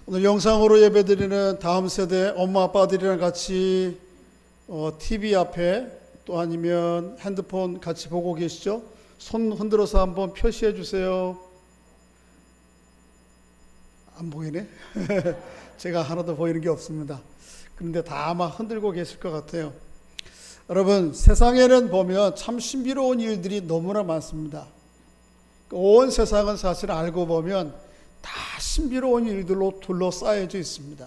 오늘 영상으로 예배드리는 다음 세대 엄마 아빠들이랑 같이 TV 앞에 또 아니면 핸드폰 같이 보고 계시죠? 손 흔들어서 한번 표시해 주세요. 안 보이네? 제가 하나도 보이는 게 없습니다. 그런데 다 아마 흔들고 계실 것 같아요. 여러분, 세상에는 보면 참 신비로운 일들이 너무나 많습니다. 온 세상은 사실 알고 보면 다 신비로운 일들로 둘러싸여져 있습니다.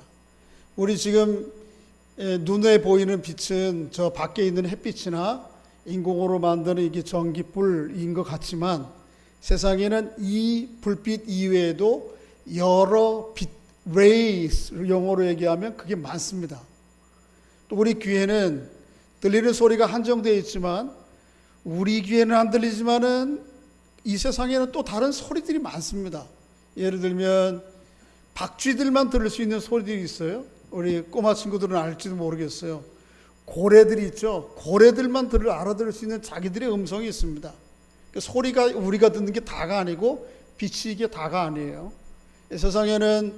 우리 지금 눈에 보이는 빛은 저 밖에 있는 햇빛이나 인공으로 만드는 이게 전기불인 것 같지만 세상에는 이 불빛 이외에도 여러 빛, rays, 영어로 얘기하면 그게 많습니다. 또 우리 귀에는 들리는 소리가 한정되어 있지만 우리 귀에는 안 들리지만은 이 세상에는 또 다른 소리들이 많습니다. 예를 들면 박쥐들만 들을 수 있는 소리들이 있어요. 우리 꼬마 친구들은 알지도 모르겠어요. 고래들이 있죠. 고래들만 알아들을 수 있는 자기들의 음성이 있습니다. 소리가 우리가 듣는 게 다가 아니고 빛이 이게 다가 아니에요. 이 세상에는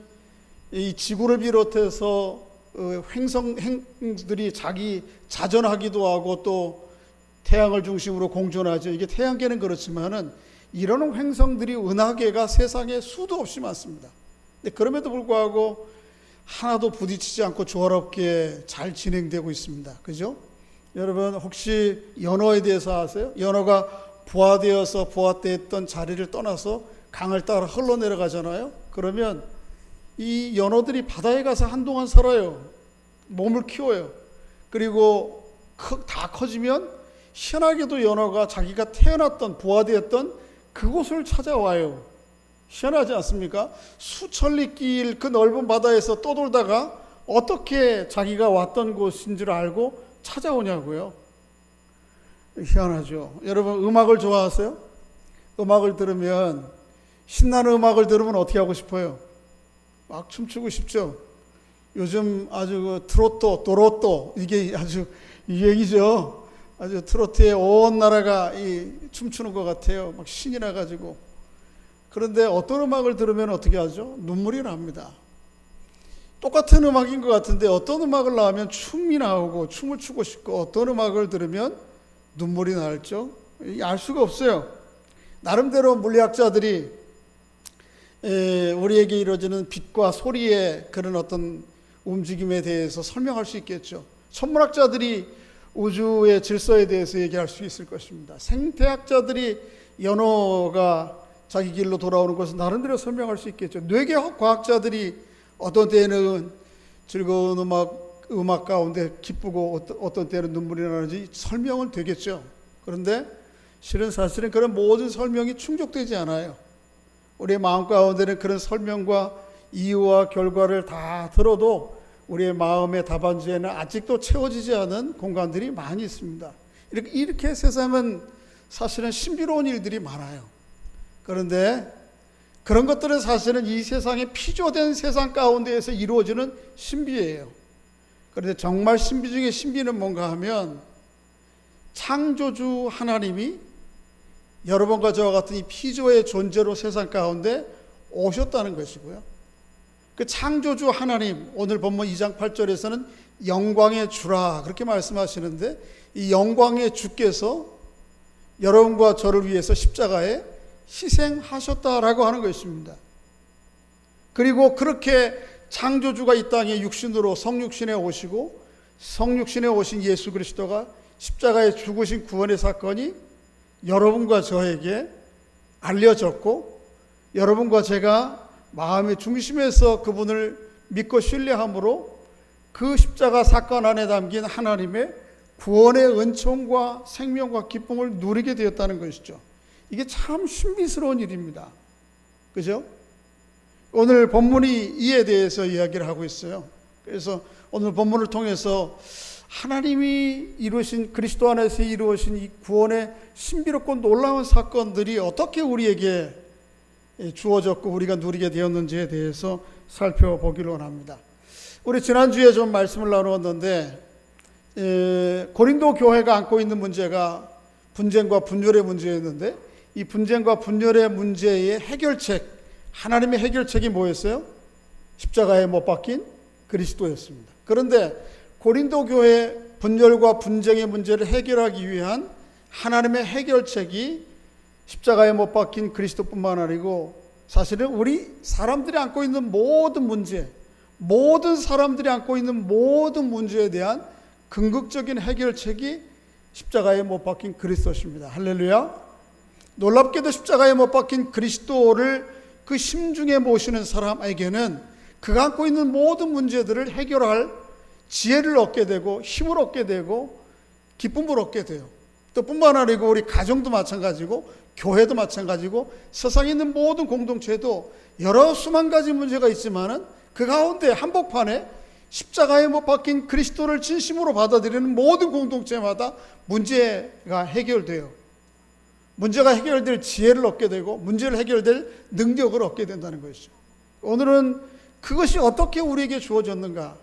이 지구를 비롯해서 행성들이 자기 자전하기도 하고 또 태양을 중심으로 공존하죠. 이게 태양계는 그렇지만은 이런 행성들이 은하계가 세상에 수도 없이 많습니다. 근데 그럼에도 불구하고 하나도 부딪히지 않고 조화롭게 잘 진행되고 있습니다. 그죠? 여러분 혹시 연어에 대해서 아세요? 연어가 부화되어서 부화됐던 자리를 떠나서 강을 따라 흘러내려가잖아요. 그러면 이 연어들이 바다에 가서 한동안 살아요. 몸을 키워요. 그리고 다 커지면 희한하게도 연어가 자기가 태어났던 부화되었던 그곳을 찾아와요. 희한하지 않습니까? 수천리길 그 넓은 바다에서 떠돌다가 어떻게 자기가 왔던 곳인 줄 알고 찾아오냐고요. 희한하죠. 여러분 음악을 좋아하세요? 음악을 들으면 신나는 음악을 들으면 어떻게 하고 싶어요? 막 춤추고 싶죠. 요즘 아주 트로트, 도로또 이게 아주 유행이죠. 아주 트로트에 온 나라가 춤추는 것 같아요. 막 신이 나가지고. 그런데 어떤 음악을 들으면 어떻게 하죠? 눈물이 납니다. 똑같은 음악인 것 같은데 어떤 음악을 나오면 춤이 나오고 춤을 추고 싶고 어떤 음악을 들으면 눈물이 날죠? 알 수가 없어요. 나름대로 물리학자들이 우리에게 이루어지는 빛과 소리의 그런 어떤 움직임에 대해서 설명할 수 있겠죠. 천문학자들이 우주의 질서에 대해서 얘기할 수 있을 것입니다. 생태학자들이 연어가 자기 길로 돌아오는 것을 나름대로 설명할 수 있겠죠. 뇌과학 과학자들이 어떤 때는 즐거운 음악 가운데 기쁘고 어떤 때는 눈물이 나는지 설명은 되겠죠. 그런데 사실은 그런 모든 설명이 충족되지 않아요. 우리의 마음 가운데는 그런 설명과 이유와 결과를 다 들어도 우리의 마음의 답안지에는 아직도 채워지지 않은 공간들이 많이 있습니다. 이렇게 세상은 사실은 신비로운 일들이 많아요. 그런데 그런 것들은 사실은 이 세상에 피조된 세상 가운데에서 이루어지는 신비예요. 그런데 정말 신비 중에 신비는 뭔가 하면 창조주 하나님이 여러분과 저와 같은 이 피조의 존재로 세상 가운데 오셨다는 것이고요. 그 창조주 하나님, 오늘 본문 2장 8절에서는 영광의 주라 그렇게 말씀하시는데 이 영광의 주께서 여러분과 저를 위해서 십자가에 희생하셨다라고 하는 것입니다. 그리고 그렇게 창조주가 이 땅에 육신으로 성육신에 오시고 성육신에 오신 예수 그리스도가 십자가에 죽으신 구원의 사건이 여러분과 저에게 알려졌고 여러분과 제가 마음의 중심에서 그분을 믿고 신뢰함으로 그 십자가 사건 안에 담긴 하나님의 구원의 은총과 생명과 기쁨을 누리게 되었다는 것이죠. 이게 참 신비스러운 일입니다. 그죠? 오늘 본문이 이에 대해서 이야기를 하고 있어요. 그래서 오늘 본문을 통해서 하나님이 이루신 그리스도 안에서 이루어진 이 구원의 신비롭고 놀라운 사건들이 어떻게 우리에게 주어졌고 우리가 누리게 되었는지에 대해서 살펴보기를 원합니다. 우리 지난주에 좀 말씀을 나누었는데 고린도 교회가 안고 있는 문제가 분쟁과 분열의 문제였는데 이 분쟁과 분열의 문제의 해결책, 하나님의 해결책이 뭐였어요? 십자가에 못 박힌 그리스도였습니다. 그런데 고린도 교회 분열과 분쟁의 문제를 해결하기 위한 하나님의 해결책이 십자가에 못 박힌 그리스도뿐만 아니고 사실은 우리 사람들이 안고 있는 모든 문제, 모든 사람들이 안고 있는 모든 문제에 대한 궁극적인 해결책이 십자가에 못 박힌 그리스도십니다. 할렐루야. 놀랍게도 십자가에 못 박힌 그리스도를 그 심중에 모시는 사람에게는 그가 안고 있는 모든 문제들을 해결할 지혜를 얻게 되고 힘을 얻게 되고 기쁨을 얻게 돼요. 또 뿐만 아니고 우리 가정도 마찬가지고 교회도 마찬가지고 세상에 있는 모든 공동체도 여러 수만 가지 문제가 있지만은 그 가운데 한복판에 십자가에 못 박힌 그리스도를 진심으로 받아들이는 모든 공동체마다 문제가 해결돼요. 문제가 해결될 지혜를 얻게 되고 문제를 해결될 능력을 얻게 된다는 것이죠. 오늘은 그것이 어떻게 우리에게 주어졌는가,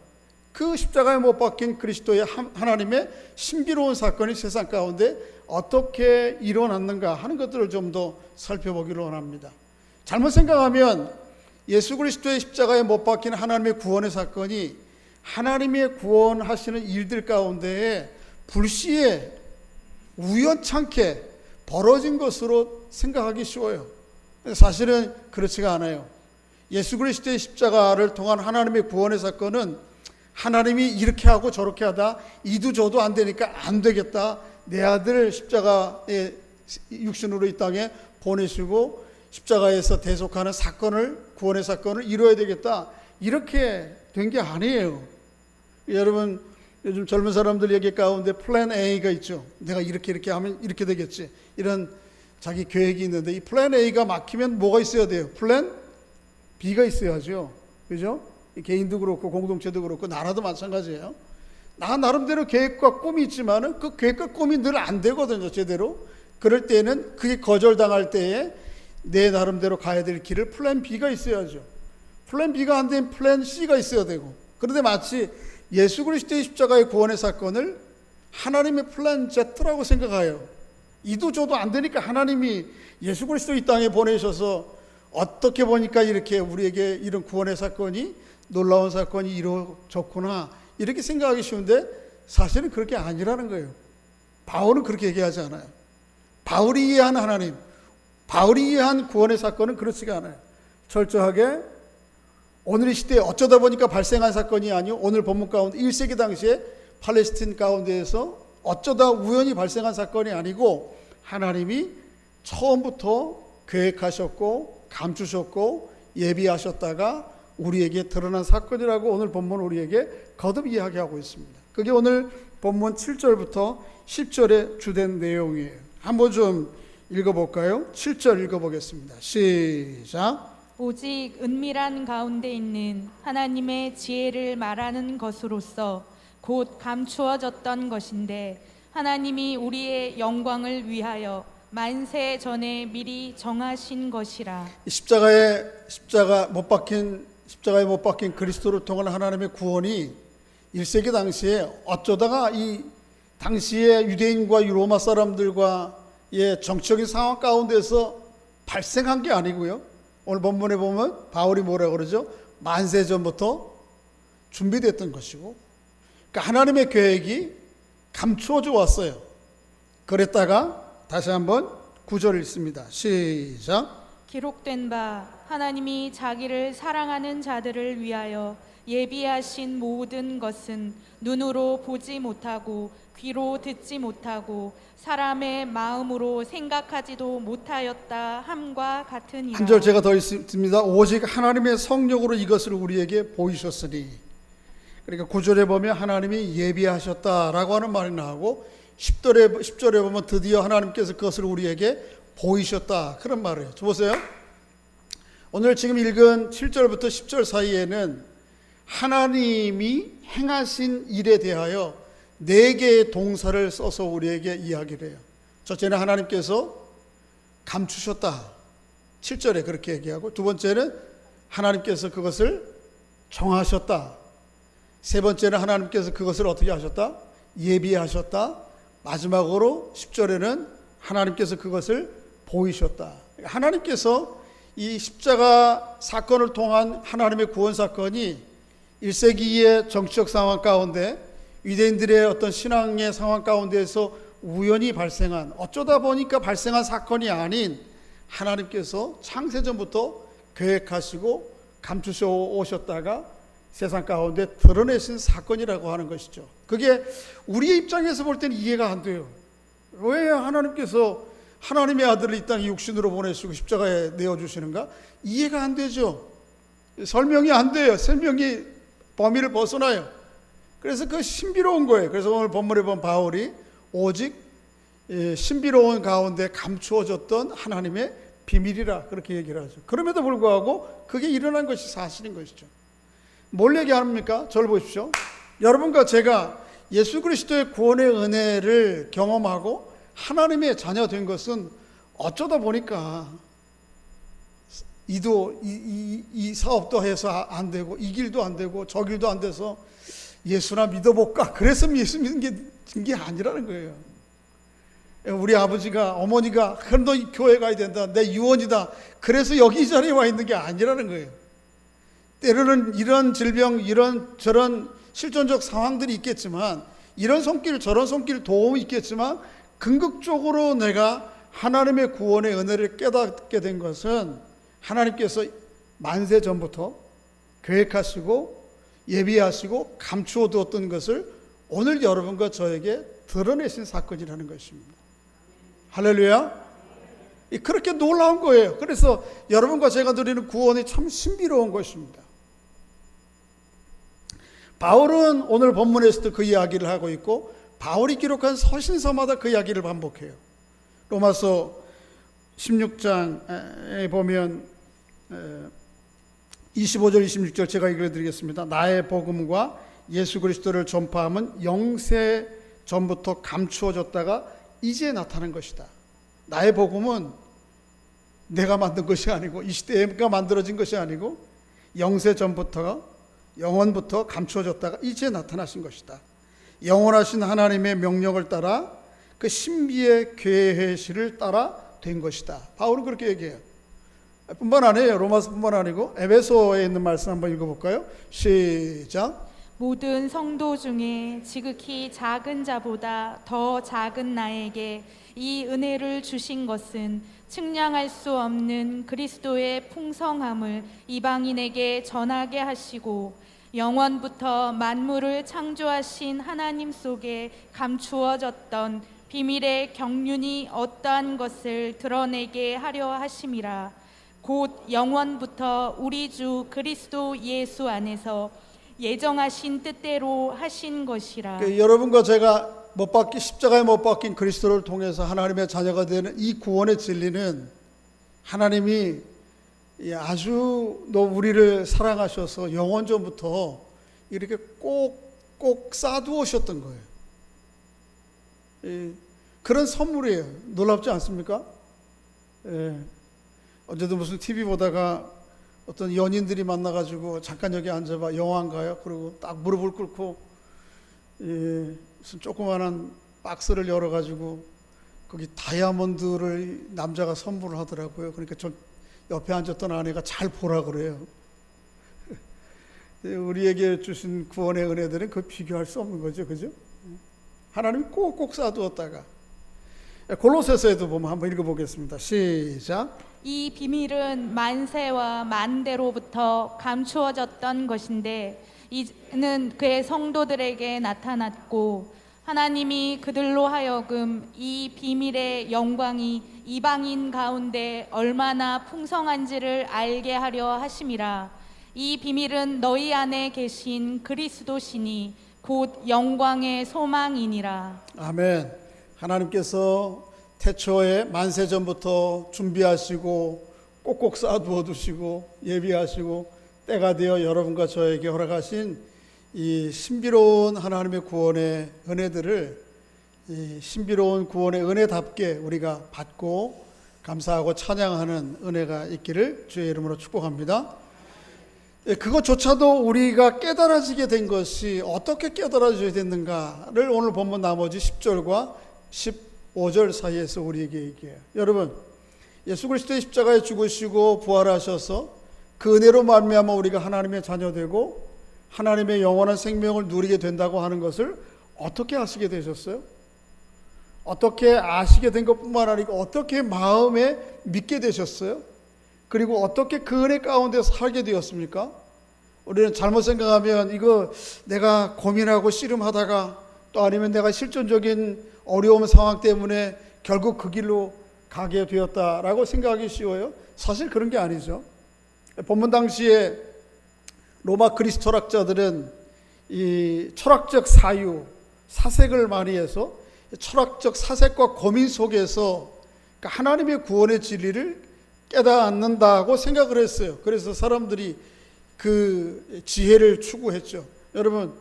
그 십자가에 못 박힌 그리스도의 하나님의 신비로운 사건이 세상 가운데 어떻게 일어났는가 하는 것들을 좀 더 살펴보기를 원합니다. 잘못 생각하면 예수 그리스도의 십자가에 못 박힌 하나님의 구원의 사건이 하나님의 구원하시는 일들 가운데에 불시에 우연찮게 벌어진 것으로 생각하기 쉬워요. 사실은 그렇지가 않아요. 예수 그리스도의 십자가를 통한 하나님의 구원의 사건은 하나님이 이렇게 하고 저렇게 하다 이도 저도 안 되니까 안 되겠다, 내 아들 십자가의 육신으로 이 땅에 보내시고 십자가에서 대속하는 사건을, 구원의 사건을 이루어야 되겠다, 이렇게 된 게 아니에요. 여러분, 요즘 젊은 사람들 얘기 가운데 플랜 A가 있죠. 내가 이렇게 하면 이렇게 되겠지, 이런 자기 계획이 있는데 이 플랜 A가 막히면 뭐가 있어야 돼요? 플랜 B가 있어야죠. 그죠? 개인도 그렇고 공동체도 그렇고 나라도 마찬가지예요. 나 나름대로 계획과 꿈이 있지만은 그 계획과 꿈이 늘 안 되거든요, 제대로. 그럴 때는 그게 거절당할 때에 내 나름대로 가야 될 길을 플랜 B가 있어야죠. 플랜 B가 안 되면 플랜 C가 있어야 되고. 그런데 마치 예수 그리스도의 십자가의 구원의 사건을 하나님의 플랜 Z라고 생각해요. 이도 저도 안 되니까 하나님이 예수 그리스도 이 땅에 보내셔서 어떻게 보니까 이렇게 우리에게 이런 구원의 사건이, 놀라운 사건이 이루어졌구나, 이렇게 생각하기 쉬운데 사실은 그렇게 아니라는 거예요. 바울은 그렇게 얘기하지 않아요. 바울이 이해한 하나님, 바울이 이해한 구원의 사건은 그렇지가 않아요. 철저하게 오늘 이 시대에 어쩌다 보니까 발생한 사건이 아니요, 오늘 본문 가운데 1세기 당시에 팔레스틴 가운데에서 어쩌다 우연히 발생한 사건이 아니고 하나님이 처음부터 계획하셨고 감추셨고 예비하셨다가 우리에게 드러난 사건이라고 오늘 본문 우리에게 거듭 이야기하고 있습니다. 그게 오늘 본문 7절부터 10절의 주된 내용이에요. 한번 좀 읽어볼까요? 7절 읽어보겠습니다. 시작. 오직 은밀한 가운데 있는 하나님의 지혜를 말하는 것으로서 곧 감추어졌던 것인데 하나님이 우리의 영광을 위하여 만세 전에 미리 정하신 것이라. 십자가에 못 박힌 그리스도를 통한 하나님의 구원이 1세기 당시에 어쩌다가 이 당시에 유대인과 로마 사람들과의 정치적인 상황 가운데서 발생한 게 아니고요. 오늘 본문에 보면 바울이 뭐라고 그러죠? 만세 전부터 준비됐던 것이고, 그러니까 하나님의 계획이 감추어져 왔어요. 그랬다가 다시 한번 9절 읽습니다. 시작. 기록된 바 하나님이 자기를 사랑하는 자들을 위하여 예비하신 모든 것은 눈으로 보지 못하고 귀로 듣지 못하고 사람의 마음으로 생각하지도 못하였다 함과 같으니라. 한 절 제가 더 읽습니다. 오직 하나님의 성령으로 이것을 우리에게 보이셨으니. 그러니까 9절에 보면 하나님이 예비하셨다라고 하는 말이 나오고 10절에 보면 드디어 하나님께서 그것을 우리에게 보이셨다, 그런 말이에요. 보세요. 오늘 지금 읽은 7절부터 10절 사이에는 하나님이 행하신 일에 대하여 4개의 동사를 써서 우리에게 이야기를 해요. 첫째는 하나님께서 감추셨다, 7절에 그렇게 얘기하고, 두 번째는 하나님께서 그것을 정하셨다, 세 번째는 하나님께서 그것을 어떻게 하셨다? 예비하셨다. 마지막으로 10절에는 하나님께서 그것을 보이셨다. 하나님께서 이 십자가 사건을 통한 하나님의 구원 사건이 1세기의 정치적 상황 가운데 유대인들의 어떤 신앙의 상황 가운데에서 우연히 발생한, 어쩌다 보니까 발생한 사건이 아닌 하나님께서 창세전부터 계획하시고 감추셔 오셨다가 세상 가운데 드러내신 사건이라고 하는 것이죠. 그게 우리의 입장에서 볼 때는 이해가 안 돼요. 왜 하나님께서 하나님의 아들을 이 땅에 육신으로 보내시고 십자가에 내어주시는가? 이해가 안 되죠. 설명이 안 돼요. 설명이 범위를 벗어나요. 그래서 그 신비로운 거예요. 그래서 오늘 본문에 본 바울이 오직 신비로운 가운데 감추어졌던 하나님의 비밀이라 그렇게 얘기를 하죠. 그럼에도 불구하고 그게 일어난 것이 사실인 것이죠. 뭘 얘기합니까? 저를 보십시오. 여러분과 제가 예수 그리스도의 구원의 은혜를 경험하고 하나님의 자녀 된 것은 어쩌다 보니까 이 사업도 해서 안 되고 이 길도 안 되고 저 길도 안 돼서 예수나 믿어볼까? 그래서 예수 믿는 게 아니라는 거예요. 우리 아버지가 어머니가 그럼 너 교회 가야 된다. 내 유언이다. 그래서 여기 이 자리에 와 있는 게 아니라는 거예요. 때로는 이런 질병, 이런 저런 실존적 상황들이 있겠지만 이런 손길 저런 손길 도움이 있겠지만 궁극적으로 내가 하나님의 구원의 은혜를 깨닫게 된 것은 하나님께서 만세 전부터 계획하시고 예비하시고 감추어 두었던 것을 오늘 여러분과 저에게 드러내신 사건이라는 것입니다. 할렐루야. 그렇게 놀라운 거예요. 그래서 여러분과 제가 누리는 구원이 참 신비로운 것입니다. 바울은 오늘 본문에서도 그 이야기를 하고 있고 바울이 기록한 서신서마다 그 이야기를 반복해요. 로마서 16장에 보면 25절 26절 제가 읽어드리겠습니다. 나의 복음과 예수 그리스도를 전파함은 영세 전부터 감추어졌다가 이제 나타난 것이다. 나의 복음은 내가 만든 것이 아니고 이 시대가 만들어진 것이 아니고 영세 전부터 영원부터 감추어졌다가 이제 나타나신 것이다. 영원하신 하나님의 명령을 따라 그 신비의 계획을 따라 된 것이다. 바울은 그렇게 얘기해요. 뿐만 아니에요. 로마서뿐만 아니고 에베소에 있는 말씀 한번 읽어볼까요? 시작. 모든 성도 중에 지극히 작은 자보다 더 작은 나에게 이 은혜를 주신 것은 측량할 수 없는 그리스도의 풍성함을 이방인에게 전하게 하시고 영원부터 만물을 창조하신 하나님 속에 감추어졌던 비밀의 경륜이 어떠한 것을 드러내게 하려 하심이라. 곧 영원부터 우리 주 그리스도 예수 안에서 예정하신 뜻대로 하신 것이라. 여러분과 제가 십자가에 못 박힌 그리스도를 통해서 하나님의 자녀가 되는 이 구원의 진리는 하나님이 아주 우리를 사랑하셔서 영원 전부터 이렇게 꼭 쌓아두셨던 거예요. 그런 선물이에요. 놀랍지 않습니까? 어제도 무슨 TV 보다가 어떤 연인들이 만나가지고 잠깐 여기 앉아봐 영화인가요? 그리고 딱 무릎을 꿇고 무슨 조그마한 박스를 열어가지고 거기 다이아몬드를 남자가 선물을 하더라고요. 그러니까 저 옆에 앉았던 아내가 잘 보라 그래요. 우리에게 주신 구원의 은혜들은 그 비교할 수 없는 거죠, 그죠? 하나님이 꼭꼭 쌓아두었다가 골로새서에도 보면 한번 읽어보겠습니다. 시작. 이 비밀은 만세와 만대로부터 감추어졌던 것인데 이는 그의 성도들에게 나타났고 하나님이 그들로 하여금 이 비밀의 영광이 이방인 가운데 얼마나 풍성한지를 알게 하려 하심이라. 이 비밀은 너희 안에 계신 그리스도시니 곧 영광의 소망이니라. 아멘. 하나님께서 태초에 만세 전부터 준비하시고 꼭꼭 쌓아두어 두시고 예비하시고 때가 되어 여러분과 저에게 허락하신 이 신비로운 하나님의 구원의 은혜들을 이 신비로운 구원의 은혜답게 우리가 받고 감사하고 찬양하는 은혜가 있기를 주의 이름으로 축복합니다. 그것조차도 우리가 깨달아지게 된 것이 어떻게 깨달아져야 됐는가를 오늘 본문 나머지 10절과 15절 사이에서 우리에게 얘기해요. 여러분, 예수 그리스도의 십자가에 죽으시고 부활하셔서 그 은혜로 말미암아 우리가 하나님의 자녀되고 하나님의 영원한 생명을 누리게 된다고 하는 것을 어떻게 아시게 되셨어요? 어떻게 아시게 된 것뿐만 아니고 어떻게 마음에 믿게 되셨어요? 그리고 어떻게 그 은혜 가운데 살게 되었습니까? 우리는 잘못 생각하면 이거 내가 고민하고 씨름하다가 또 아니면 내가 실존적인 어려운 상황 때문에 결국 그 길로 가게 되었다라고 생각하기 쉬워요. 사실 그런 게 아니죠. 본문 당시에 로마 그리스 철학자들은 이 철학적 사유, 사색을 많이 해서 철학적 사색과 고민 속에서 하나님의 구원의 진리를 깨닫는다고 생각을 했어요. 그래서 사람들이 그 지혜를 추구했죠. 여러분,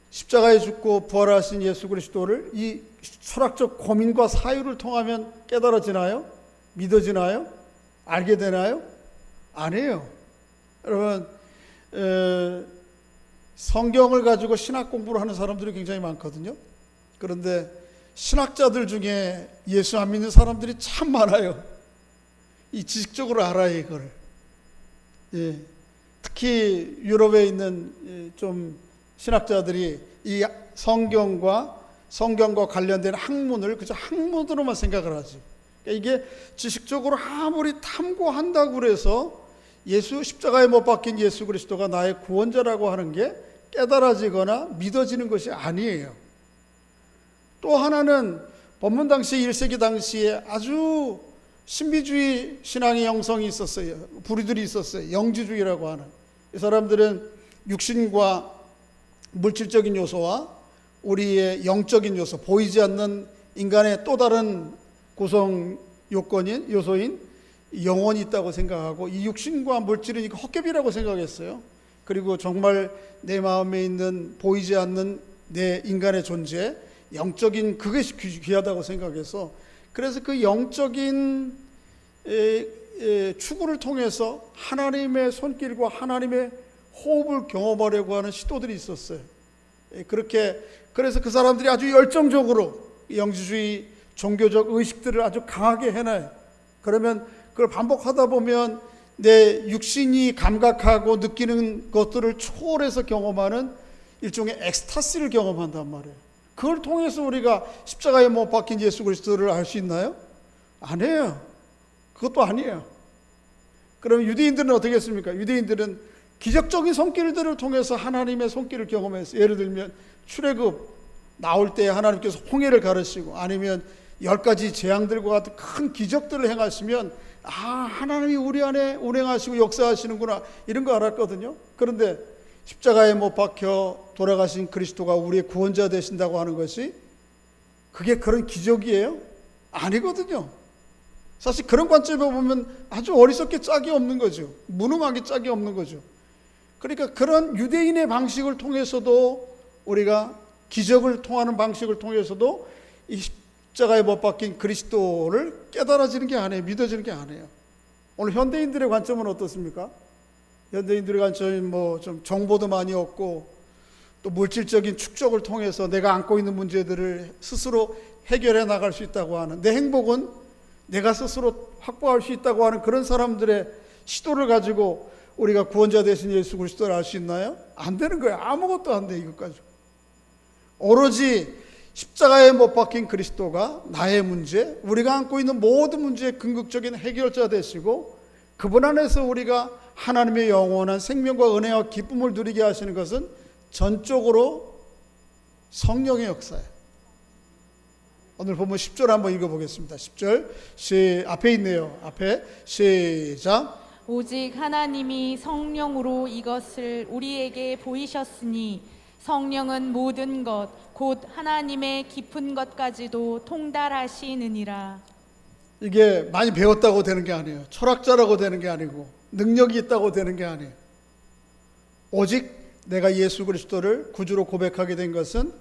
십자가에 죽고 부활하신 예수 그리스도를 이 철학적 고민과 사유를 통하면 깨달아지나요? 믿어지나요? 알게 되나요? 아니에요. 여러분, 성경을 가지고 신학 공부를 하는 사람들이 굉장히 많거든요. 그런데 신학자들 중에 예수 안 믿는 사람들이 참 많아요. 이 지식적으로 알아요, 이걸. 예. 특히 유럽에 있는 좀 신학자들이 이 성경과 관련된 학문을 그저 학문으로만 생각을 하지. 그러니까 이게 지식적으로 아무리 탐구한다고 그래서 예수 십자가에 못 박힌 예수 그리스도가 나의 구원자라고 하는 게 깨달아지거나 믿어지는 것이 아니에요. 또 하나는 본문 당시 1세기 당시에 아주 신비주의 신앙의 형성이 있었어요. 부류들이 있었어요. 영지주의라고 하는. 이 사람들은 육신과 물질적인 요소와 우리의 영적인 요소, 보이지 않는 인간의 또 다른 구성 요소인 영혼이 있다고 생각하고 이 육신과 물질은 헛개비라고 생각했어요. 그리고 정말 내 마음에 있는 보이지 않는 내 인간의 존재, 영적인 그것이 귀하다고 생각해서 그래서 그 영적인 추구를 통해서 하나님의 손길과 하나님의 호흡을 경험하려고 하는 시도들이 있었어요. 그래서 그 사람들이 아주 열정적으로 영지주의 종교적 의식들을 아주 강하게 해놔요. 그러면 그걸 반복하다 보면 내 육신이 감각하고 느끼는 것들을 초월해서 경험하는 일종의 엑스타시를 경험한단 말이에요. 그걸 통해서 우리가 십자가에 못 박힌 예수 그리스도를 알 수 있나요? 아니에요. 그것도 아니에요. 그럼 유대인들은 어떻게 했습니까? 유대인들은 기적적인 손길들을 통해서 하나님의 손길을 경험했어요. 예를 들면 출애굽 나올 때 하나님께서 홍해를 가르치고 아니면 10가지 재앙들과 같은 큰 기적들을 행하시면 하나님이 우리 안에 운행하시고 역사하시는구나 이런 거 알았거든요. 그런데 십자가에 못 박혀 돌아가신 그리스도가 우리의 구원자 되신다고 하는 것이 그게 그런 기적이에요? 아니거든요. 사실 그런 관점에 보면 아주 어리석게 짝이 없는 거죠. 무능하게 짝이 없는 거죠. 그러니까 그런 유대인의 방식을 통해서도 우리가 기적을 통하는 방식을 통해서도 이 십자가에 못 박힌 그리스도를 깨달아지는 게 아니에요. 믿어지는 게 아니에요. 오늘 현대인들의 관점은 어떻습니까? 현대인들의 관점은 좀 정보도 많이 얻고 또 물질적인 축적을 통해서 내가 안고 있는 문제들을 스스로 해결해 나갈 수 있다고 하는 내 행복은 내가 스스로 확보할 수 있다고 하는 그런 사람들의 시도를 가지고 우리가 구원자 되신 예수 그리스도를 알 수 있나요? 안 되는 거예요. 아무것도 안 돼, 이것까지. 오로지 십자가에 못 박힌 그리스도가 나의 문제, 우리가 안고 있는 모든 문제의 궁극적인 해결자 되시고 그분 안에서 우리가 하나님의 영원한 생명과 은혜와 기쁨을 누리게 하시는 것은 전적으로 성령의 역사예요. 오늘 보면 10절 한번 읽어보겠습니다. 10절 앞에 있네요. 앞에 시작. 오직 하나님이 성령으로 이것을 우리에게 보이셨으니 성령은 모든 것 곧 하나님의 깊은 것까지도 통달하시느니라. 이게 많이 배웠다고 되는 게 아니에요. 철학자라고 되는 게 아니고 능력이 있다고 되는 게 아니에요. 오직 내가 예수 그리스도를 구주로 고백하게 된 것은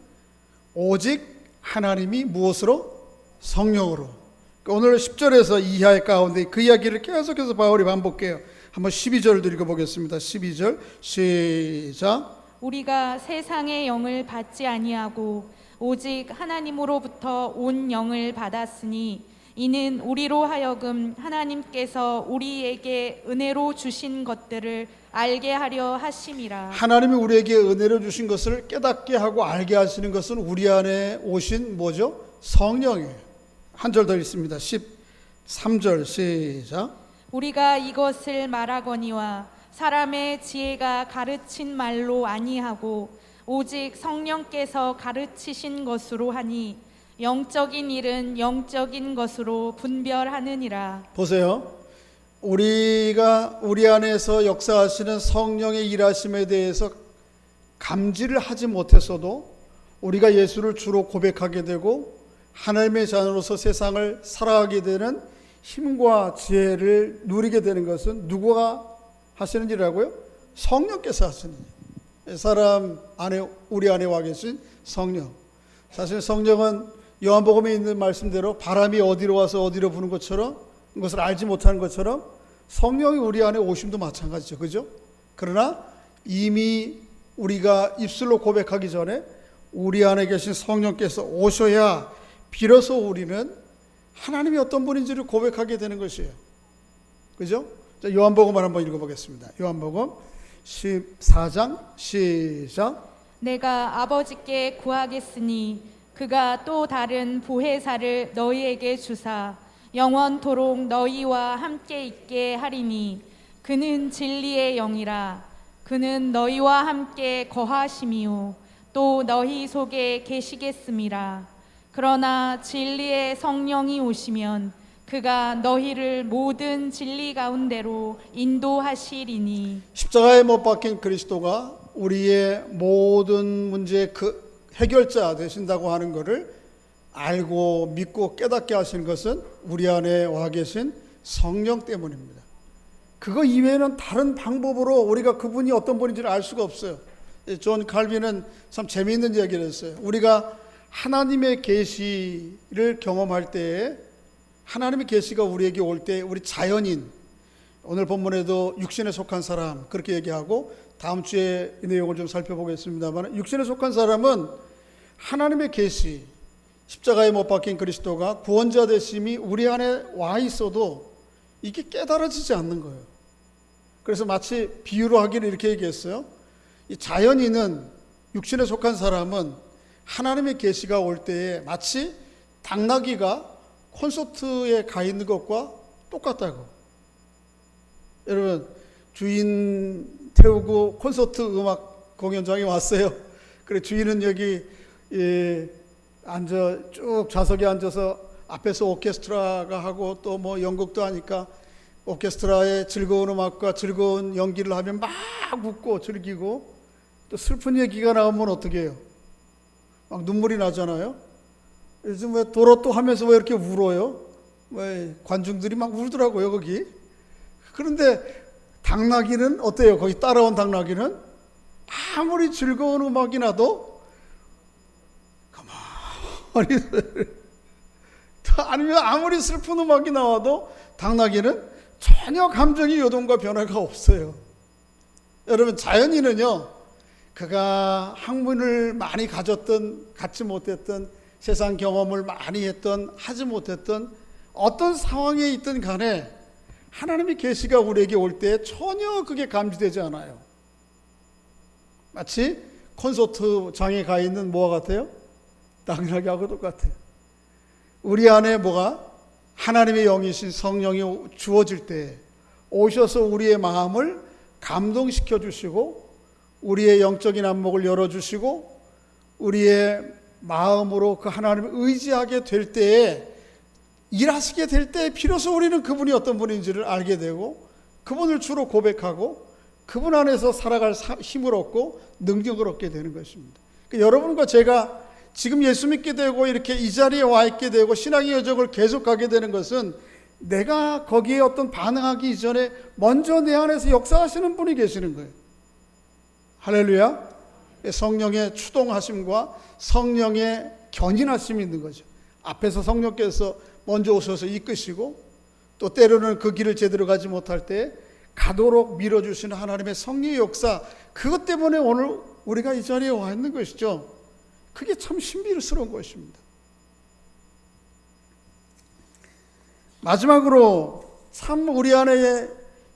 오직 하나님이 무엇으로? 성령으로. 오늘 10절에서 이하의 가운데 그 이야기를 계속해서 바울이 반복해요. 한번 12절도 읽어보겠습니다. 12절 시작. 우리가 세상의 영을 받지 아니하고 오직 하나님으로부터 온 영을 받았으니 이는 우리로 하여금 하나님께서 우리에게 은혜로 주신 것들을 알게 하려 하심이라. 하나님이 우리에게 은혜로 주신 것을 깨닫게 하고 알게 하시는 것은 우리 안에 오신 뭐죠? 성령이에요. 한 절 더 있습니다. 13절 시작. 우리가 이것을 말하거니와 사람의 지혜가 가르친 말로 아니하고 오직 성령께서 가르치신 것으로 하니 영적인 일은 영적인 것으로 분별하느니라. 보세요. 우리가 우리 안에서 역사하시는 성령의 일하심에 대해서 감지를 하지 못했어도 우리가 예수를 주로 고백하게 되고 하나님의 자녀로서 세상을 살아가게 되는 힘과 지혜를 누리게 되는 것은 누구가 하시는 일이라고요? 성령께서 하시는 일. 사람 안에, 우리 안에 와 계신 성령. 사실 성령은 요한복음에 있는 말씀대로 바람이 어디로 와서 어디로 부는 것처럼, 그것을 알지 못하는 것처럼 성령이 우리 안에 오심도 마찬가지죠. 그죠? 그러나 이미 우리가 입술로 고백하기 전에 우리 안에 계신 성령께서 오셔야 비로소 우리는 하나님이 어떤 분인지를 고백하게 되는 것이에요. 그죠? 자, 요한복음을 한번 읽어보겠습니다. 요한복음 14장 시작. 내가 아버지께 구하겠으니 그가 또 다른 보혜사를 너희에게 주사 영원토록 너희와 함께 있게 하리니 그는 진리의 영이라. 그는 너희와 함께 거하심이요 또 너희 속에 계시겠음이라. 그러나 진리의 성령이 오시면 그가 너희를 모든 진리 가운데로 인도하시리니. 십자가에 못 박힌 그리스도가 우리의 모든 문제의 그 해결자 되신다고 하는 것을 알고 믿고 깨닫게 하시는 것은 우리 안에 와 계신 성령 때문입니다. 그거 이외에는 다른 방법으로 우리가 그분이 어떤 분인지를 알 수가 없어요. 존 칼빈은 참 재미있는 이야기를 했어요. 우리가 하나님의 계시를 경험할 때에, 하나님의 계시가 우리에게 올 때 우리 자연인, 오늘 본문에도 육신에 속한 사람 그렇게 얘기하고 다음 주에 이 내용을 좀 살펴보겠습니다만, 육신에 속한 사람은 하나님의 계시, 십자가에 못 박힌 그리스도가 구원자 되심이 우리 안에 와 있어도 이게 깨달아지지 않는 거예요. 그래서 마치 비유로 하기를 이렇게 얘기했어요. 이 자연인은, 육신에 속한 사람은 하나님의 계시가 올 때에 마치 당나귀가 콘서트에 가 있는 것과 똑같다고. 여러분, 주인 태우고 콘서트 음악 공연장에 왔어요. 그래, 주인은 여기 앉아, 쭉 좌석에 앉아서 앞에서 오케스트라가 하고 또 뭐 연극도 하니까 오케스트라의 즐거운 음악과 즐거운 연기를 하면 막 웃고 즐기고, 또 슬픈 얘기가 나오면 어떻게 해요? 막 눈물이 나잖아요. 요즘 왜 도로또 하면서 왜 이렇게 울어요? 왜 관중들이 막 울더라고요, 거기. 그런데 당나귀는 어때요? 거기 따라온 당나귀는 아무리 즐거운 음악이 나도 가만히 아니면 아무리 슬픈 음악이 나와도 당나귀는 전혀 감정의 요동과 변화가 없어요. 여러분, 자연인은요, 그가 학문을 많이 가졌던, 갖지 못했던, 세상 경험을 많이 했던, 하지 못했던 어떤 상황에 있든 간에 하나님의 계시가 우리에게 올 때 전혀 그게 감지되지 않아요. 마치 콘서트장에 가 있는 뭐와 같아요? 당나귀하고 똑같아요. 우리 안에 뭐가? 하나님의 영이신 성령이 주어질 때 오셔서 우리의 마음을 감동시켜 주시고 우리의 영적인 안목을 열어주시고 우리의 마음으로 그 하나님을 의지하게 될 때에, 일하시게 될 때 비로소 우리는 그분이 어떤 분인지를 알게 되고 그분을 주로 고백하고 그분 안에서 살아갈 힘을 얻고 능력을 얻게 되는 것입니다. 그러니까 여러분과 제가 지금 예수 믿게 되고 이렇게 이 자리에 와 있게 되고 신앙의 여정을 계속 가게 되는 것은 내가 거기에 어떤 반응하기 이전에 먼저 내 안에서 역사하시는 분이 계시는 거예요. 할렐루야. 성령의 추동하심과 성령의 견인하심이 있는 거죠. 앞에서 성령께서 먼저 오셔서 이끄시고 또 때로는 그 길을 제대로 가지 못할 때 가도록 밀어주시는 하나님의 성령의 역사, 그것 때문에 오늘 우리가 이 자리에 와 있는 것이죠. 그게 참 신비스러운 것입니다. 마지막으로 참 우리 안에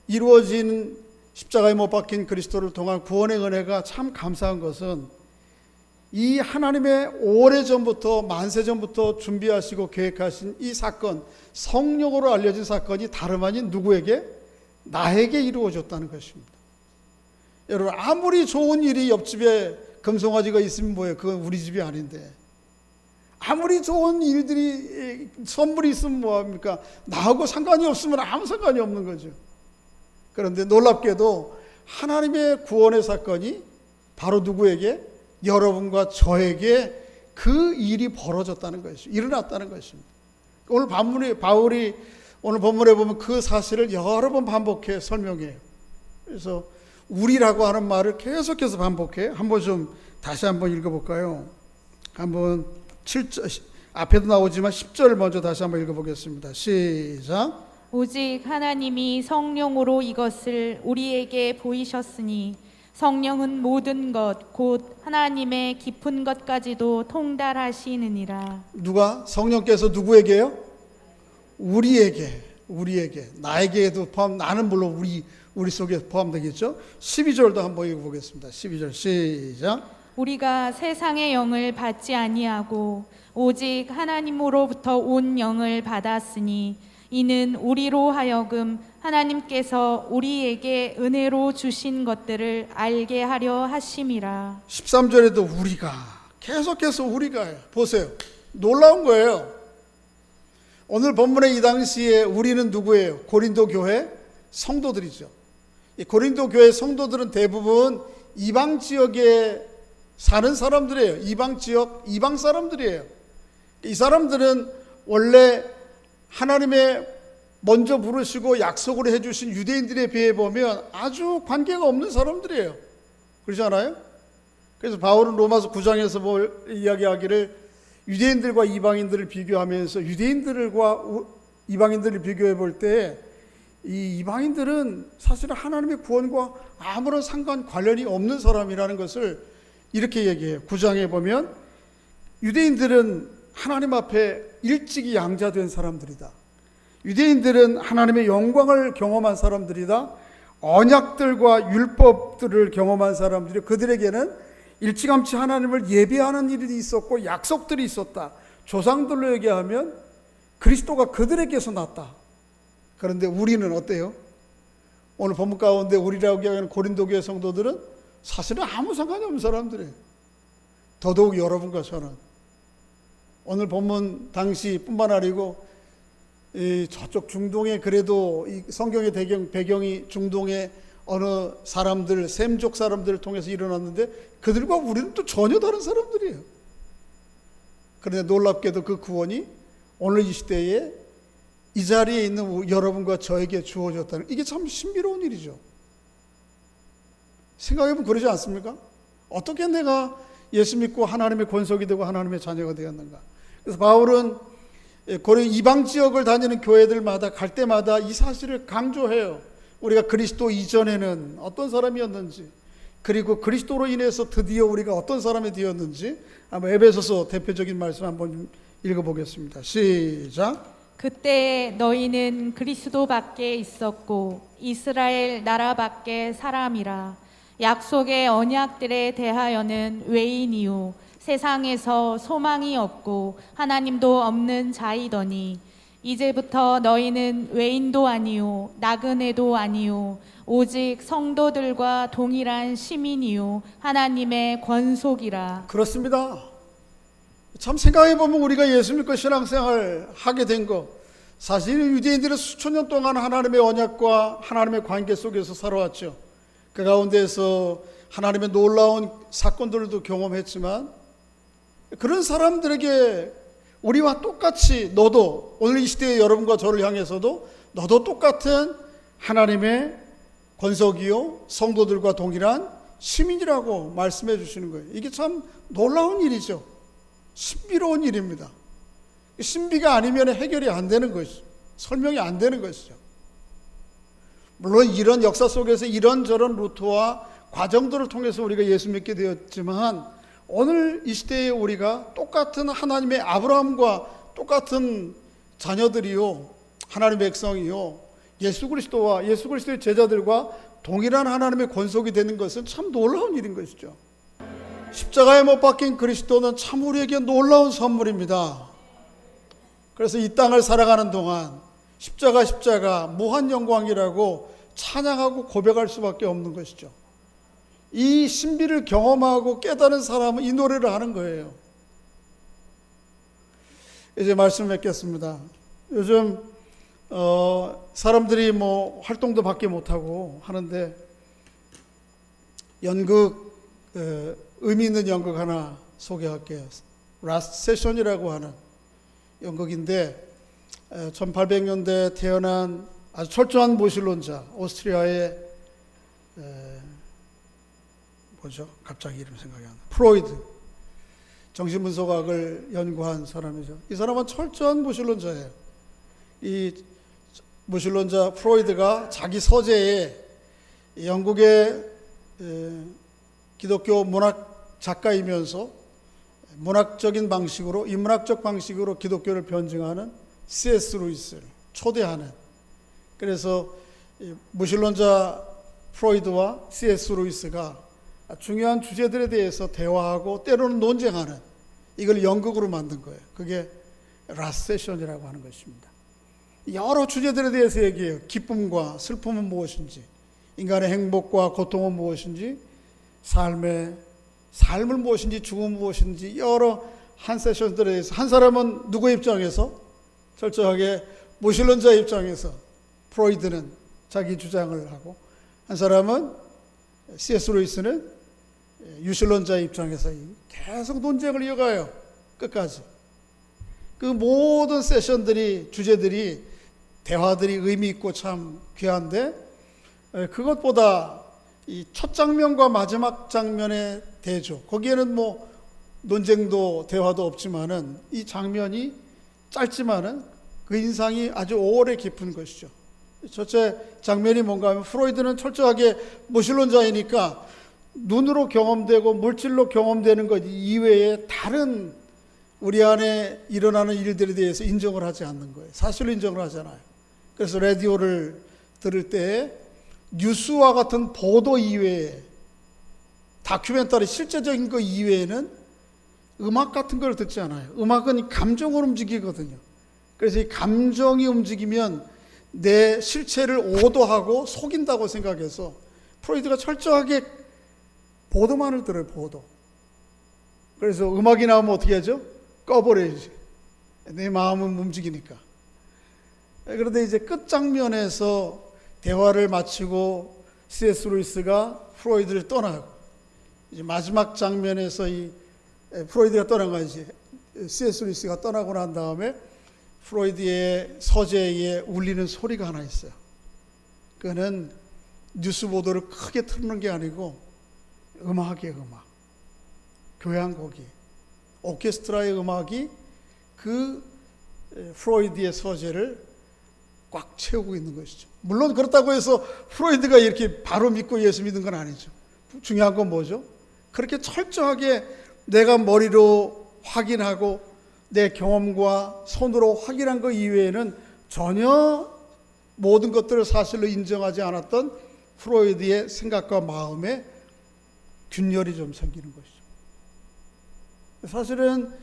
이루어진 십자가에 못 박힌 그리스도를 통한 구원의 은혜가 참 감사한 것은 이 하나님의 오래전부터 만세전부터 준비하시고 계획하신 이 사건, 성령으로 알려진 사건이 다름 아닌 누구에게? 나에게 이루어졌다는 것입니다. 여러분, 아무리 좋은 일이 옆집에 금송아지가 있으면 뭐예요? 그건 우리 집이 아닌데, 아무리 좋은 일들이 선물이 있으면 뭐합니까? 나하고 상관이 없으면 아무 상관이 없는 거죠. 그런데 놀랍게도 하나님의 구원의 사건이 바로 누구에게? 여러분과 저에게 그 일이 벌어졌다는 것이죠. 일어났다는 것입니다. 오늘 바울이 오늘 본문에 보면 그 사실을 여러 번 반복해 설명해요. 그래서 우리라고 하는 말을 계속해서 반복해요. 한번 좀 다시 한번 읽어볼까요? 한번 7절, 앞에도 나오지만 10절 먼저 다시 한번 읽어보겠습니다. 시작. 오직 하나님이 성령으로 이것을 우리에게 보이셨으니 성령은 모든 것 곧 하나님의 깊은 것까지도 통달하시느니라. 누가? 성령께서 누구에게요? 우리에게 나에게도 포함, 나는 물론 우리 속에 포함되겠죠. 12절도 한번 읽어보겠습니다. 12절 시작. 우리가 세상의 영을 받지 아니하고 오직 하나님으로부터 온 영을 받았으니 이는 우리로 하여금 하나님께서 우리에게 은혜로 주신 것들을 알게 하려 하심이라. 13절에도 우리가, 계속해서 우리가, 보세요, 놀라운 거예요. 오늘 본문의 이 당시에 우리는 누구예요? 고린도 교회 성도들이죠. 이 고린도 교회 성도들은 대부분 이방 지역에 사는 사람들이에요. 이방 지역, 이방 사람들이에요. 이 사람들은 원래 하나님의 먼저 부르시고 약속을 해주신 유대인들에 비해 보면 아주 관계가 없는 사람들이에요. 그렇지 않아요? 그래서 바울은 로마서 9장에서 뭘 이야기하기를 유대인들과 이방인들을 비교하면서 유대인들과 이방인들을 비교해 볼 때 이 이방인들은 사실은 하나님의 구원과 아무런 관련이 없는 사람이라는 것을 이렇게 얘기해요. 9장에 보면 유대인들은 하나님 앞에 일찍이 양자된 사람들이다. 유대인들은 하나님의 영광을 경험한 사람들이다. 언약들과 율법들을 경험한 사람들이, 그들에게는 일찌감치 하나님을 예배하는 일이 있었고 약속들이 있었다. 조상들로 얘기하면 그리스도가 그들에게서 났다. 그런데 우리는 어때요? 오늘 본문 가운데 우리라고 얘기하는 고린도 교회 성도들은 사실은 아무 상관이 없는 사람들이에요. 더더욱 여러분과 저는 오늘 본문 당시뿐만 아니고 저쪽 중동에, 그래도 이 성경의 배경이 중동의 어느 사람들, 셈족 사람들을 통해서 일어났는데 그들과 우리는 또 전혀 다른 사람들이에요. 그런데 놀랍게도 그 구원이 오늘 이 시대에 이 자리에 있는 여러분과 저에게 주어졌다는, 이게 참 신비로운 일이죠. 생각해보면 그러지 않습니까? 어떻게 내가 예수 믿고 하나님의 권속이 되고 하나님의 자녀가 되었는가? 그래서 바울은 이방 지역을 다니는 교회들마다 갈 때마다 이 사실을 강조해요. 우리가 그리스도 이전에는 어떤 사람이었는지, 그리고 그리스도로 인해서 드디어 우리가 어떤 사람이 되었는지, 한번 에베소서 대표적인 말씀 한번 읽어보겠습니다. 시작. 그때 너희는 그리스도 밖에 있었고 이스라엘 나라 밖에 사람이라. 약속의 언약들에 대하여는 외인이요 세상에서 소망이 없고 하나님도 없는 자이더니 이제부터 너희는 외인도 아니요 나그네도 아니요 오직 성도들과 동일한 시민이요 하나님의 권속이라. 그렇습니다. 참 생각해보면 우리가 예수 믿고 신앙생활 하게 된 거, 사실 유대인들은 수천 년 동안 하나님의 언약과 하나님의 관계 속에서 살아왔죠. 그 가운데서 하나님의 놀라운 사건들도 경험했지만, 그런 사람들에게 우리와 똑같이 너도, 오늘 이 시대의 여러분과 저를 향해서도 너도 똑같은 하나님의 권속이요 성도들과 동일한 시민이라고 말씀해 주시는 거예요. 이게 참 놀라운 일이죠. 신비로운 일입니다. 신비가 아니면 해결이 안 되는 것이죠. 설명이 안 되는 것이죠. 물론 이런 역사 속에서 이런저런 루트와 과정들을 통해서 우리가 예수 믿게 되었지만, 오늘 이 시대에 우리가 똑같은 하나님의 아브라함과 똑같은 자녀들이요 하나님의 백성이요 예수 그리스도와 예수 그리스도의 제자들과 동일한 하나님의 권속이 되는 것은 참 놀라운 일인 것이죠. 십자가에 못 박힌 그리스도는 참 우리에게 놀라운 선물입니다. 그래서 이 땅을 살아가는 동안 십자가 무한 영광이라고 찬양하고 고백할 수밖에 없는 것이죠. 이 신비를 경험하고 깨달은 사람은 이 노래를 하는 거예요. 이제 말씀 맺겠습니다. 요즘 사람들이 뭐 활동도 밖에 못하고 하는데 연극 의미 있는 연극 하나 소개할게요. 라스트 세션이라고 하는 연극인데 1800년대 태어난 아주 철저한 모실론자 오스트리아의 갑자기 이름 생각이 안 나. 프로이드 정신분석학을 연구한 사람이죠. 이 사람은 철저한 모실론자예요. 이 모실론자 프로이드가 자기 서재에 영국의 기독교 문학 작가이면서 문학적인 방식으로 인문학적 방식으로 기독교를 변증하는 C.S. 루이스를 초대하는, 그래서 무신론자 프로이드와 C.S. 루이스가 중요한 주제들에 대해서 대화하고 때로는 논쟁하는, 이걸 연극으로 만든 거예요. 그게 라스트 세션이라고 하는 것입니다. 여러 주제들에 대해서 얘기해요. 기쁨과 슬픔은 무엇인지, 인간의 행복과 고통은 무엇인지, 삶을 무엇인지, 죽음은 무엇인지, 여러 한 세션들에 대해서 한 사람은 누구의 입장에서 철저하게 무신론자 입장에서 프로이드는 자기 주장을 하고, 한 사람은 C.S. 루이스는 유신론자 입장에서 계속 논쟁을 이어가요. 끝까지. 그 모든 세션들이, 주제들이, 대화들이 의미 있고 참 귀한데, 그것보다 이 첫 장면과 마지막 장면의 대조, 거기에는 뭐 논쟁도 대화도 없지만은 이 장면이 짧지만은 그 인상이 아주 오래 깊은 것이죠. 첫째 장면이 뭔가 하면, 프로이드는 철저하게 무신론자이니까 눈으로 경험되고 물질로 경험되는 것 이외에 다른 우리 안에 일어나는 일들에 대해서 인정을 하지 않는 거예요. 사실로 인정을 하잖아요. 그래서 라디오를 들을 때 뉴스와 같은 보도 이외에, 다큐멘터리 실제적인 것 이외에는 음악 같은 걸 듣지 않아요. 음악은 감정으로 움직이거든요. 그래서 이 감정이 움직이면 내 실체를 오도하고 속인다고 생각해서 프로이드가 철저하게 보도만을 들어요. 보도. 그래서 음악이 나오면 어떻게 하죠? 꺼버려야지. 내 마음은 움직이니까. 그런데 이제 끝장면에서 대화를 마치고 C.S. 루이스가 프로이드를 떠나고, 이제 마지막 장면에서 이 프로이드가 떠난 거지. C.S. 루이스가 떠나고 난 다음에 프로이드의 서재에 울리는 소리가 하나 있어요. 그거는 뉴스 보도를 크게 틀는 게 아니고 음악이에요. 음악. 교향곡이, 오케스트라의 음악이 그 프로이드의 서재를 꽉 채우고 있는 것이죠. 물론 그렇다고 해서 프로이드가 이렇게 바로 믿고 예수 믿은 건 아니죠. 중요한 건 뭐죠? 그렇게 철저하게 내가 머리로 확인하고 내 경험과 손으로 확인한 것 이외에는 전혀 모든 것들을 사실로 인정하지 않았던 프로이드의 생각과 마음에 균열이 좀 생기는 것이죠. 사실은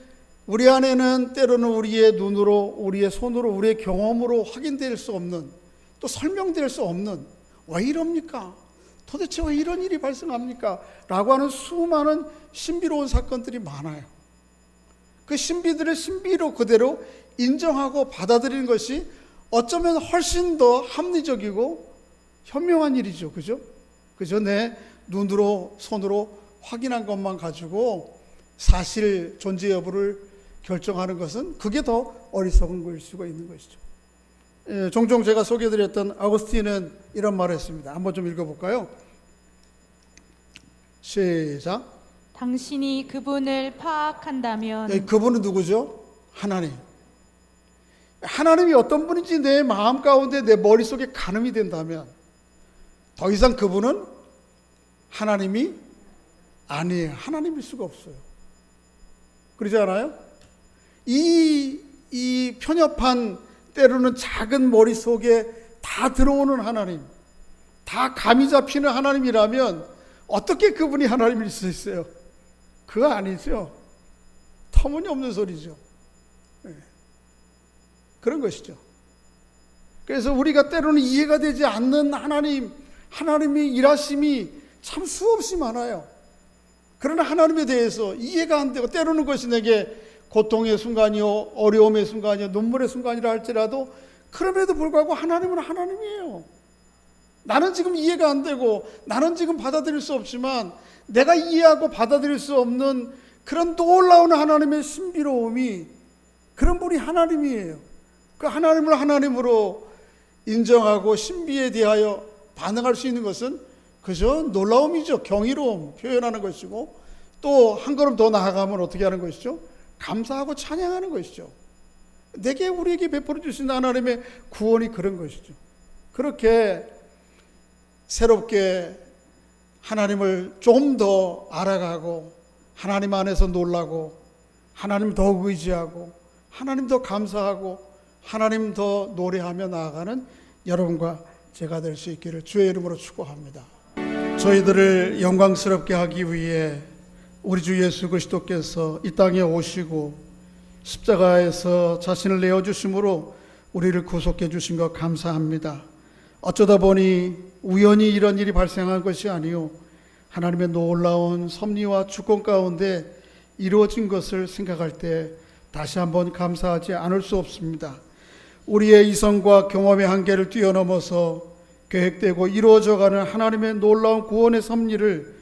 우리 안에는 때로는 우리의 눈으로, 우리의 손으로, 우리의 경험으로 확인될 수 없는, 또 설명될 수 없는, 왜 이럽니까? 도대체 왜 이런 일이 발생합니까? 라고 하는 수많은 신비로운 사건들이 많아요. 그 신비들을 신비로 그대로 인정하고 받아들이는 것이 어쩌면 훨씬 더 합리적이고 현명한 일이죠. 그죠? 내 눈으로, 손으로 확인한 것만 가지고 사실 존재 여부를 결정하는 것은 그게 더 어리석은 것일 수가 있는 것이죠. 종종 제가 소개해드렸던 아우구스틴은 이런 말을 했습니다. 한번 좀 읽어볼까요? 시작. 당신이 그분을 파악한다면, 그분은 누구죠? 하나님. 하나님이 어떤 분인지 내 마음 가운데, 내 머릿속에 가늠이 된다면 더 이상 그분은 하나님이 아니에요. 하나님일 수가 없어요. 그러지 않아요? 이 편협한 때로는 작은 머릿속에 다 들어오는 하나님, 다 감이 잡히는 하나님이라면 어떻게 그분이 하나님일 수 있어요? 그거 아니죠. 터무니없는 소리죠. 그런 것이죠. 그래서 우리가 때로는 이해가 되지 않는 하나님의 일하심이 참 수없이 많아요. 그러나 하나님에 대해서 이해가 안 되고, 때로는 그것이 내게 고통의 순간이요, 어려움의 순간이요, 눈물의 순간이라 할지라도 그럼에도 불구하고 하나님은 하나님이에요. 나는 지금 이해가 안 되고 나는 지금 받아들일 수 없지만, 내가 이해하고 받아들일 수 없는 그런 놀라운 하나님의 신비로움이, 그런 분이 하나님이에요. 그 하나님을 하나님으로 인정하고 신비에 대하여 반응할 수 있는 것은 그저 놀라움이죠. 경이로움 표현하는 것이고, 또 한 걸음 더 나아가면 어떻게 하는 것이죠? 감사하고 찬양하는 것이죠. 내게 우리에게 베풀어 주신 하나님의 구원이 그런 것이죠. 그렇게 새롭게 하나님을 좀 더 알아가고, 하나님 안에서 놀라고, 하나님 더 의지하고, 하나님 더 감사하고, 하나님 더 노래하며 나아가는 여러분과 제가 될 수 있기를 주의 이름으로 축복합니다. 저희들을 영광스럽게 하기 위해 우리 주 예수 그리스도께서 이 땅에 오시고 십자가에서 자신을 내어주심으로 우리를 구속해 주신 것 감사합니다. 어쩌다 보니 우연히 이런 일이 발생한 것이 아니요, 하나님의 놀라운 섭리와 주권 가운데 이루어진 것을 생각할 때 다시 한번 감사하지 않을 수 없습니다. 우리의 이성과 경험의 한계를 뛰어넘어서 계획되고 이루어져가는 하나님의 놀라운 구원의 섭리를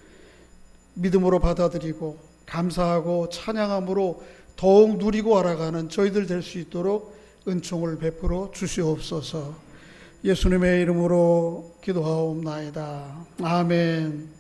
믿음으로 받아들이고 감사하고 찬양함으로 더욱 누리고 알아가는 저희들 될 수 있도록 은총을 베풀어 주시옵소서. 예수님의 이름으로 기도하옵나이다. 아멘.